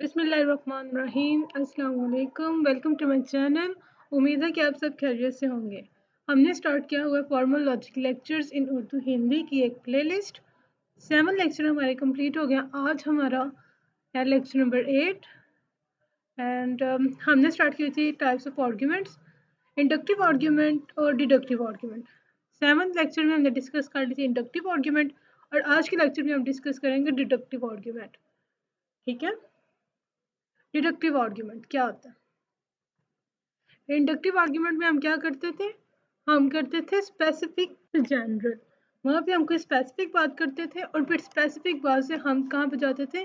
बिस्मिल्लाहिर्रहमानिर्रहीम। अस्सलाम वालेकुम। Welcome to my channel. उम्मीद है कि आप सब खैरियत से होंगे। हमने स्टार्ट किया हुआ फॉर्मल लॉजिक लेक्चर्स इन उर्दू हिंदी की एक प्लेलिस्ट। 7 लेक्चर हमारे कंप्लीट हो गया। आज हमारा है लेक्चर नंबर 8 एंड हमने स्टार्ट की थी types of arguments, inductive argument और डिडक्टिव आर्ग्यूमेंट। 7th लेक्चर में हमने डिस्कस कर ली थी इंडक्टिव आर्ग्यूमेंट और आज के लेक्चर में हम डिस्कस करेंगे डिडक्टिव आर्ग्यूमेंट। ठीक है, डिडक्टिव आर्ग्यूमेंट क्या होता है? इंडक्टिव आर्ग्यूमेंट में हम क्या करते थे? हम करते थे स्पेसिफिक टू जनरल। वहाँ पे हम कोई स्पेसिफिक बात करते थे और फिर स्पेसिफिक बात से हम कहाँ पे जाते थे?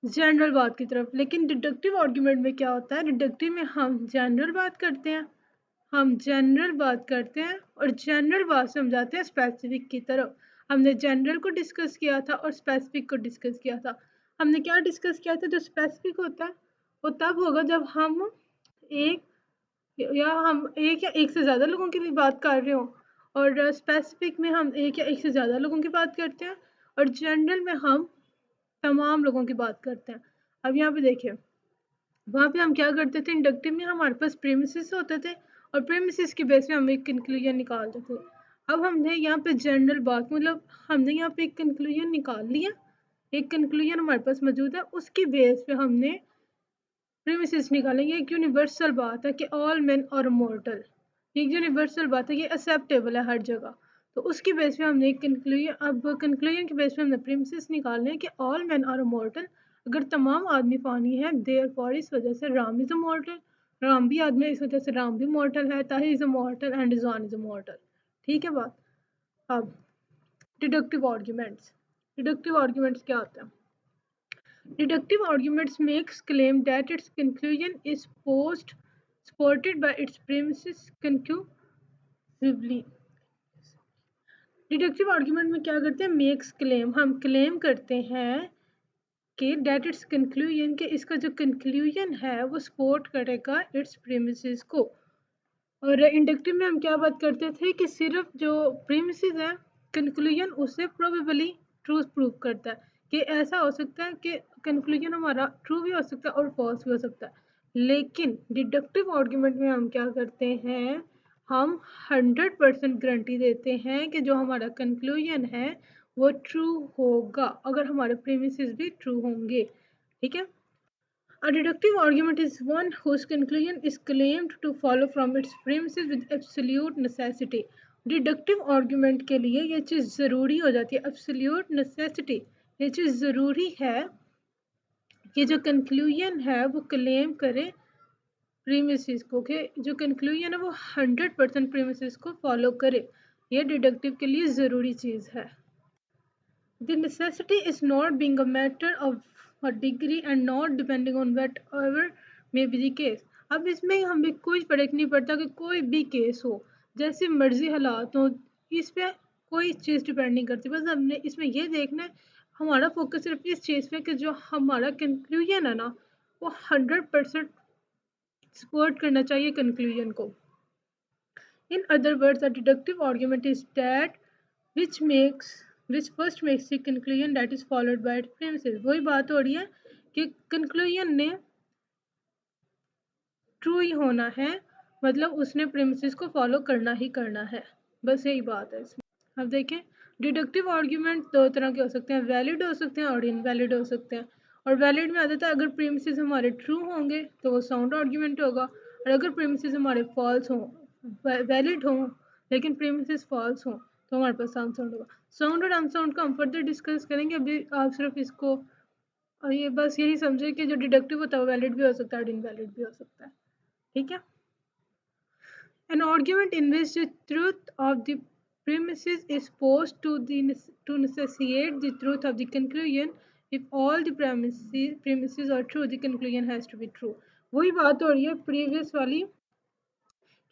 जनरल बात की तरफ। लेकिन डिडक्टिव आर्ग्यूमेंट में क्या होता है? डिडक्टिव में हम जनरल बात करते हैं, और जनरल बात से हम जाते हैं स्पेसिफिक की तरफ। हमने जनरल को डिस्कस किया था और स्पेसिफिक को डिस्कस किया था। हमने क्या डिस्कस किया था? जो स्पेसिफिक होता है वो तब होगा जब हम एक या एक से ज़्यादा लोगों की भी बात कर रहे हो, और स्पेसिफिक में हम एक या एक से ज़्यादा लोगों की बात करते हैं, और जनरल में हम तमाम लोगों की बात करते हैं। अब यहाँ पे देखिए, वहाँ पे हम क्या करते थे? इंडक्टिव में हमारे पास प्रीमिसेस होते थे और प्रीमिसेस के बेस पे हम एक कंक्लूजन निकालते थे। अब हमने यहाँ पे जनरल बात, मतलब हमने यहाँ पे एक कंक्लूजन निकाल लिया, एक कंक्लूजन हमारे पास मौजूद है, उसकी बेस पे हमने प्रीमिसेस निकालेंगे। एक यूनिवर्सल बात है कि ऑल मेन आर मॉर्टल, एक यूनिवर्सल बात है, ये एक्सेप्टेबल है हर जगह। तो उसकी बेस पे हमने एक कंक्लूजन, अब कंक्लूजन के बेस पे हमने प्रीमिसेस निकालने हैं कि ऑल मेन आर मॉर्टल, अगर तमाम आदमी फानी है, देयरफॉर इस वजह से राम इज अ मॉर्टल, राम भी आदमी है, इस वजह से राम भी मॉर्टल है, ताही is a मॉर्टल and John is a मॉर्टल। ठीक है बात। अब डिडक्टिव आर्ग्यूमेंट्स, डिडक्टिव आर्ग्यूमेंट्स क्या होता है? Deductive arguments makes claim that its conclusion is supported by its premises conclusively. Deductive argument में क्या करते हैं? मेक्स क्लेम, हम क्लेम करते हैं कि डेट इट्स कंक्लूजन, के इसका जो कंक्लूजन है वो सपोर्ट करेगा इट्स प्रीमिसेस को। और इंडक्टिव में हम क्या बात करते थे कि सिर्फ जो प्रीमिसेस है, कंक्लूजन उससे प्रोबेबली ट्रूथ प्रूव करता है, कि ऐसा हो सकता है कि कंक्लूजन हमारा ट्रू भी हो सकता है और फॉल्स भी हो सकता है। लेकिन डिडक्टिव आर्ग्यूमेंट में हम क्या करते हैं? हम 100% गारंटी देते हैं कि जो हमारा कंक्लूजन है वो ट्रू होगा, अगर हमारे प्रीमिसेस भी ट्रू होंगे। ठीक है। A deductive argument is one whose conclusion is claimed to follow from its premises with absolute necessity. Deductive argument के लिए ये चीज़ ज़रूरी हो जाती है, absolute necessity। ये चीज़ ज़रूरी है कि जो conclusion है वो claim करे premises को, कि जो conclusion है वो 100% premises को follow करे। ये deductive के लिए ज़रूरी चीज़ है। The necessity is not being a matter of a degree and not depending on whatever may be the case. अब इसमें हमें कोई फर्क नहीं पड़ता कि कोई भी केस हो, जैसे मर्जी हालात हो, इस पे कोई चीज़ डिपेंड नहीं करती। बस हमने इसमें ये देखना है, हमारा फोकस सिर्फ इस चीज़ पे कि जो हमारा कंक्लूजन है ना वो 100% सपोर्ट करना चाहिए कंक्लूजन को। In other words, a deductive argument is that which first makes the conclusion that is followed by its premises। वही बात हो रही है कि conclusion ने ट्रू ही होना है, मतलब उसने premises को फॉलो करना ही करना है, बस यही बात है इसमें। अब देखें, डिडक्टिव आर्ग्यूमेंट दो तरह के हो सकते हैं, वैलिड हो सकते हैं और इनवैलिड हो सकते हैं। और वैलिड में आ जाता है अगर प्रीमिसेस हमारे ट्रू होंगे तो वो साउंड आर्ग्यूमेंट होगा, और अगर प्रीमिसेस हमारे फॉल्स हों, वैलिड हों लेकिन प्रीमिसेस फॉल्स हों, तो हमारे पास साउंड होगा। साउंड और अनसाउंड का हम फर्दर डिस्कस करेंगे, अभी आप सिर्फ इसको और ये बस यही समझे कि जो डिडक्टिव होता है वो वैलिड भी हो सकता है और इनवैलिड भी हो सकता है। ठीक है। An argument in which the truth of the premises is posed to necessitate the truth of the conclusion. If all the premises are true, the conclusion has to be true. वही बात हो रही है प्रीवियस वाली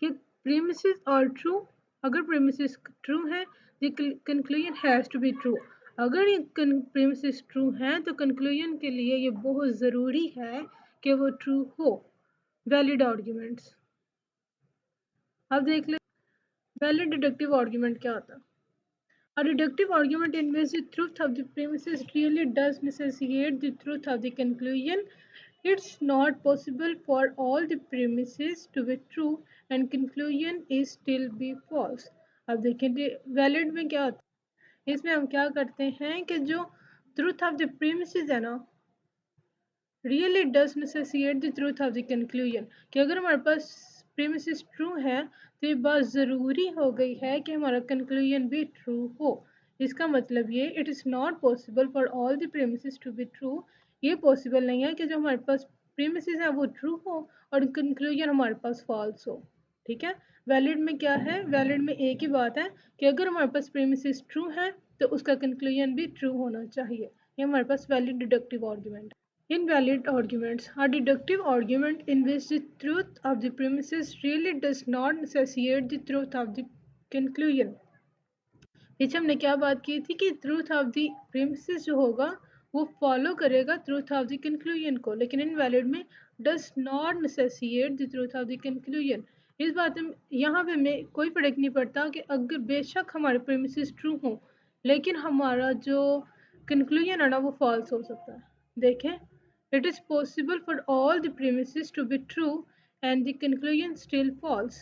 कि premises are true, अगर premises true है the conclusion has to be true। अगर ये premises true हैं तो conclusion के लिए ये बहुत ज़रूरी है कि वो true हो। Valid arguments, अब देख ले वैलिड डिडक्टिव आर्ग्यूमेंट क्या होता है? A deductive argument in which the truth of the premises really does necessitate the truth of the conclusion It's not possible for all the premises to be true and conclusion is still be false. अब देखिए valid में क्या होता है, इसमें हम क्या करते हैं कि जो ट्रूथ ऑफ द प्रीमिसेस है ना, really does necessitate the truth of the conclusion, कि अगर हमारे पास प्रीमिसेस ट्रू है तो ये बात ज़रूरी हो गई है कि हमारा कंक्लूजन भी ट्रू हो। इसका मतलब ये it is not possible for all the premises to be true, ये पॉसिबल नहीं है कि जो हमारे पास प्रीमिसेस है वो ट्रू हो और कंक्लूजन हमारे पास फॉल्स हो। ठीक है, वैलिड में क्या है, वैलिड में एक ही बात है कि अगर हमारे पास प्रीमिसेस ट्रू है तो उसका कंक्लूजन भी ट्रू होना चाहिए। ये हमारे पास valid deductive argument. Invalid arguments are deductive argument in which the truth of the premises really does not necessitate the truth of the conclusion. पीछे हमने क्या बात की थी कि ट्रूथ ऑफ द प्रीमिसेस जो होगा वो फॉलो करेगा ट्रूथ ऑफ द कंक्लूजन को, लेकिन इनवैलिड में does not necessitate the truth of the conclusion. इस बात में यहाँ पे हमें कोई फर्क नहीं पड़ता कि अगर बेशक हमारे प्रीमिसेस ट्रू हों लेकिन हमारा जो कंक्लूजन है ना वो फॉल्स हो सकता है। देखें, it is possible for all the premises to be true and the conclusion still false.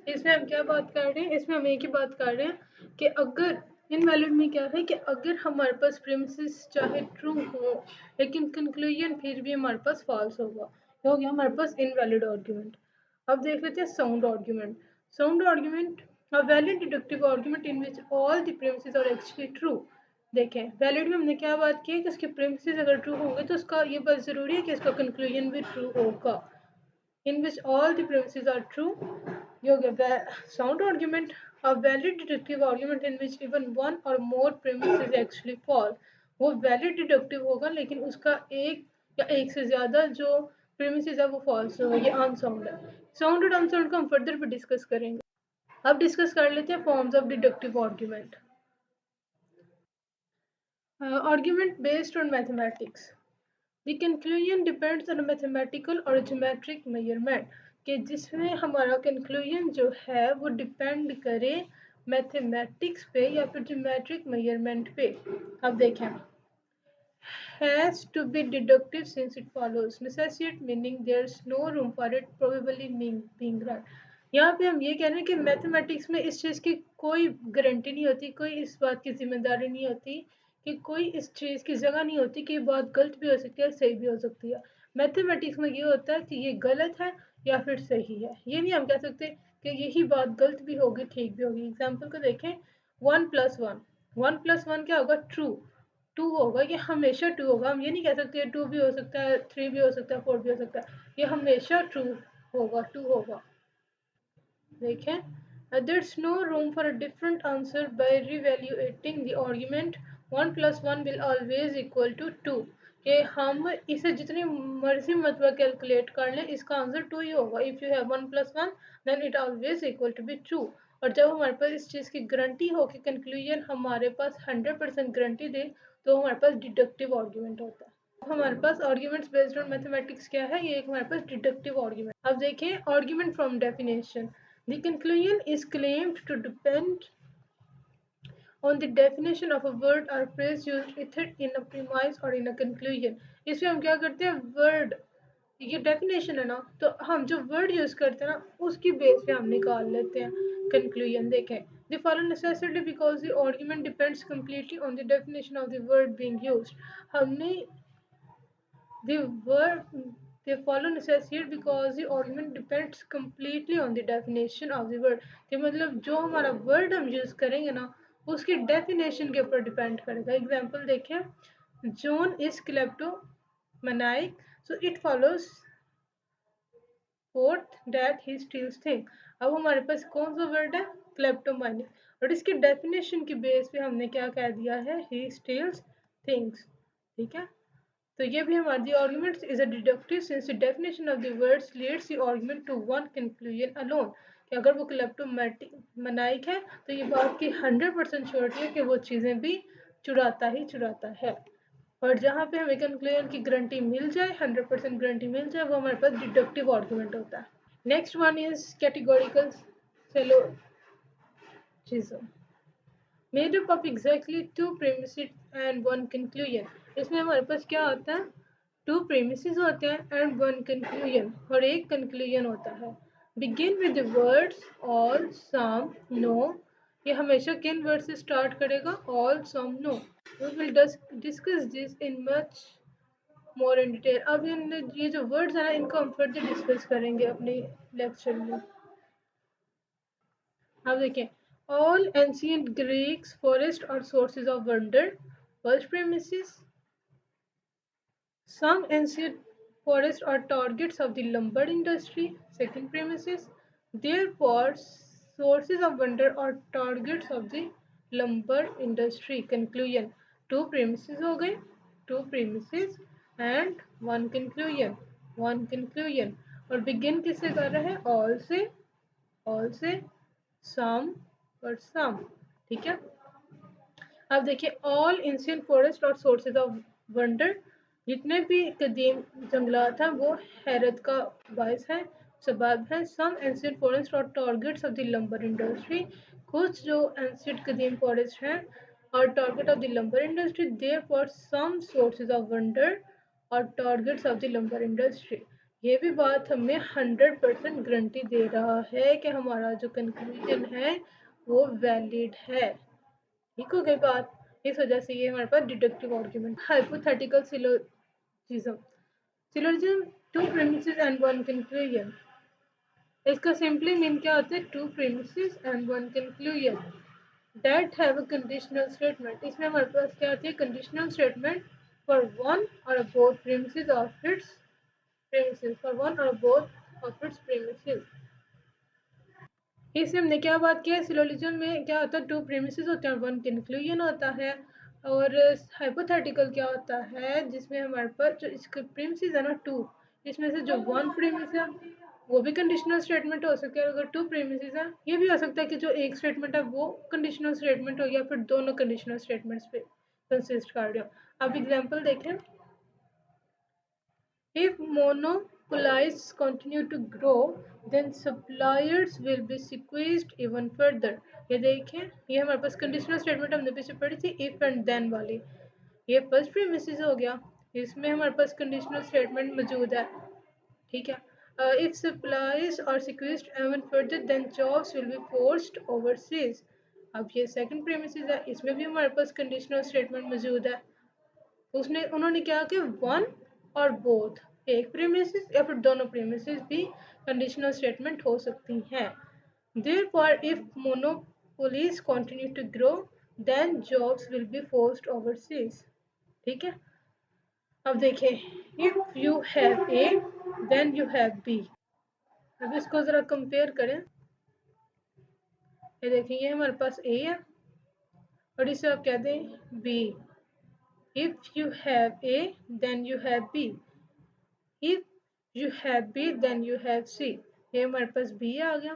इसमें हम क्या बात कर रहे हैं, इसमें हम एक ही बात कर रहे हैं कि अगर इनवैलिड में क्या है कि अगर हमारे पास प्रीमिसेस चाहे ट्रू हो लेकिन कंक्लूजन फिर भी हमारे पास फॉल्स होगा, ये हो गया हमारे पास इनवैलिड आर्ग्यूमेंट। अब देख लेते हैं sound argument. Sound argument a valid deductive argument in which all the premises are actually true. देखें, वैलिड में हमने क्या बात की है कि उसके प्रीमिसेस अगर ट्रू होंगे तो उसका ये बात ज़रूरी है कि इसका कंक्लूजन भी ट्रू होगा। In which all the premises are true, you get sound argument, a valid deductive argument in which even one or more premises actually fall। वो valid deductive होगा लेकिन उसका एक या एक से ज़्यादा जो premises है वो false होगा, ये unsound है। Sound और unsound को हम further भी डिस्कस करेंगे। अब डिस्कस कर लेते हैं forms of deductive argument। Argument based on mathematics। The conclusion depends on a mathematical or a geometric measurement, कि जिसमें हमारा conclusion जो है वो डिपेंड करे मैथमेटिक्स पे या फिर ज्योमेट्रिक मेजरमेंट पे। अब देखें, has to be deductive since it follows necessity meaning there's no room for it probably being right। यहाँ पे हम ये कह रहे हैं कि मैथमेटिक्स में इस चीज़ की कोई गारंटी नहीं होती, कोई इस बात की जिम्मेदारी नहीं होती कि कोई इस चीज़ की जगह नहीं होती कि ये बात गलत भी हो सकती है सही भी हो सकती है। मैथमेटिक्स में ये होता है कि ये गलत है या फिर सही है, ये नहीं हम कह सकते कि यही बात गलत भी होगी ठीक भी होगी। एग्जाम्पल को देखें, 1+1, 1+1 क्या होगा, ट्रू, 2 होगा, ये हमेशा 2 होगा। हम ये नहीं कह सकते 2 भी हो सकता है 3 भी हो सकता है 4 भी हो सकता है, ये हमेशा ट्रू होगा, 2 होगा। देखें, there's no room for a different answer by reevaluating the argument 1+1 will always equal to 2, कि हम इसे जितनी मर्जी मतलब कैलकुलेट कर लें इसका आंसर 2 ही होगा। If you have 1+1 then it always equal to be true. और जब हमारे पास इस चीज़ की गारंटी हो कि कंक्लूजन हमारे पास 100% गारंटी दे तो हमारे पास डिडक्टिव आर्ग्यूमेंट होता है। हमारे पास आर्ग्यूमेंट्स बेस्ड ऑन मैथमेटिक्स क्या है, ये एक हमारे पास डिडक्टिव आर्ग्यूमेंट। अब देखें argument from definition. The conclusion is claimed to depend on the definition of a word or phrase used either in a premise or in a conclusion। इसमें हम क्या करते हैं, वर्ड, ये डेफिनेशन है ना, तो हम जो वर्ड यूज करते हैं ना उसकी बेस पे हम निकाल लेते हैं कंक्लूजन। देखें, the follow necessarily because the argument depends completely on the definition of the word being used। हमने the word they follow necessary because the argument depends completely on the definition of the word। कि मतलब जो हमारा word हम use करेंगे ना उसकी definition के ऊपर डिपेंड करेगा। एग्जांपल देखें, John is kleptomaniac so it follows forth that he steals thing. अब हमारे पास कौन सा वर्ड है, क्लेप्टोमैनिक, और इसकी डेफिनेशन की बेस पे हमने क्या कह दिया है, ही स्टील्स थिंग्स। ठीक है, तो ये भी हमारी argument is a deductive since the definition of the words leads the argument to one conclusion alone. कि अगर वो क्लेप्टोमैनिक है तो ये बात की 100% श्योरिटी है कि वो चीज़ें भी चुराता ही चुराता है। और जहाँ पे हमें कंक्लूजन की गारंटी मिल जाए, 100% गारंटी मिल जाए, वो हमारे पास डिडक्टिव आर्ग्यूमेंट होता है। Next one is categorical syllogism made up of exactly two premises and one conclusion। इसमें हमारे पास क्या होता है, टू प्रीमिसेस होते हैं एंड वन कंक्लूजन, और एक कंक्लूजन होता है। Begin with the words all, some, no. ये हमेशा किन वर्ड से स्टार्ट करेगा? All, some, no. We will discuss this in much more in detail. अब ये जो वर्ड्स है ना, इनको हम फर्दर डिस्कस करेंगे अपने लेक्चर में। अब देखिए, ऑल एंशियंट ग्रीक्स फॉरेस्ट और sources of wonder, first premises. Some ancient forests are targets of the lumber industry, second premises. Therefore, sources of wonder are targets of the lumber industry. Conclusion. Two premises हो गए, two premises and one conclusion, one conclusion. और begin किससे कर रहे हैं? all से, some और some, ठीक है। अब देखिए, ऑल एंशिएंट फॉरेस्ट और सोर्सेज ऑफ वंडर, जितने भी कदीम जंगलात हैं वो हैरत का बायस है, सबब है। सम एंशिएंट फॉरेस्ट और targets of the lumber industry, कुछ जो एंशिएंट कदीम फॉरेस्ट हैं और target of the lumber industry. Therefore some sources of wonder और targets of the lumber industry. ये भी बात हमें 100% गारंटी दे रहा है कि हमारा जो कंक्लूजन है वो वैलिड है। ठीक हो गई बात। इस वजह से ये हमारे पास deductive argument. Hypothetical syllogism, syllogism two premises and one conclusion. इसका सिंपली मीन क्या होता है? Two premises and one conclusion that have a conditional statement. इसमें हमारे पास क्या होती है? कंडीशनल स्टेटमेंट फॉर वन और both premises of its premises, for one और बोथ ऑफ इट्स प्रीमिसेस। इसमें हमने क्या बात की है? सिलोजिज्म में क्या होता है? टू प्रीमिसेस होते हैं, वन कंक्लूजन होता है। और हाइपोथेटिकल क्या होता है? जिसमें हमारे पास जो इसके प्रीमिसेस है ना टू, इसमें से जो वन प्रीमिस है वो भी कंडीशनल स्टेटमेंट हो सकता है। अगर टू प्रीमिसेस है, ये भी हो सकता है कि जो एक स्टेटमेंट है वो कंडीशनल स्टेटमेंट हो या फिर दोनों कंडीशनल स्टेटमेंट्स पे कंसिस्ट कर रहे हो। अब एग्जांपल देखें, if monopolies continue to grow, then suppliers will be squeezed even further. ये देखें, ये हमारे पास कंडीशनल स्टेटमेंट हमने पीछे पढ़ी थी इफ एंड देन वाली। ये फर्स्ट प्रीमिसेस हो गया, इसमें हमारे पास कंडीशनल स्टेटमेंट मौजूद है, ठीक है। If supplies are squeezed even further, then jobs will be forced overseas. अब ये सेकंड प्रीमिसेस है, इसमें भी हमारे पास कंडीशनल स्टेटमेंट मौजूद है। उन्होंने क्या किया? वन और बोथ, एक प्रीमिसेस या फिर दोनों प्रीमिसेस भी कंडीशनल स्टेटमेंट हो सकती हैं। Therefore, if monopolies continue to grow, then jobs will be forced overseas. ठीक है। अब देखें, if you have A, then you have B. अब इसको जरा कंपेयर करें। ये देखें, ये हमारे पास A है और इसे आप कह दें B. If you have A, then you have B. If you have B, then you have C. ये हमारे पास B आ गया,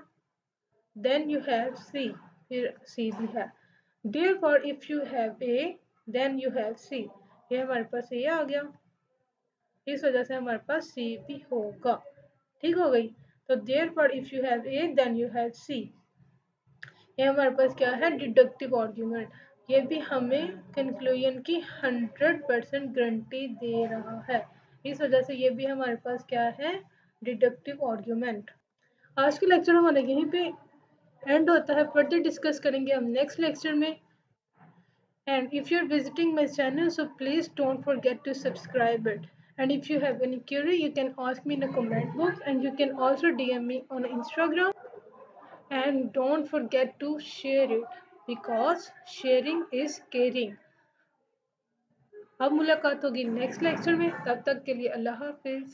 then you have C, फिर C भी है। Therefore, if you have A, then you have C. ये हमारे पास A आ गया, इस वजह से हमारे पास C भी होगा। ठीक हो गई। तो therefore, if you have A, then you have C. ये हमारे पास क्या है? Deductive argument. ये भी हमें कंक्लूजन की 100% गारंटी दे रहा है। इस वजह से ये भी हमारे पास क्या है? Deductive argument. आज के लेक्चर हमारा यहीं पे एंड होता है, फर्दर डिस्कस करेंगे हम नेक्स्ट लेक्चर में। And if you're visiting my channel, so please don't forget to subscribe it. And if you have any query, you can ask me in the comment box, and you can also DM me on Instagram. And don't forget to share it, because sharing is caring. अब मुलाकात होगी next lecture में, तब तक के लिए अल्लाह हाफिज।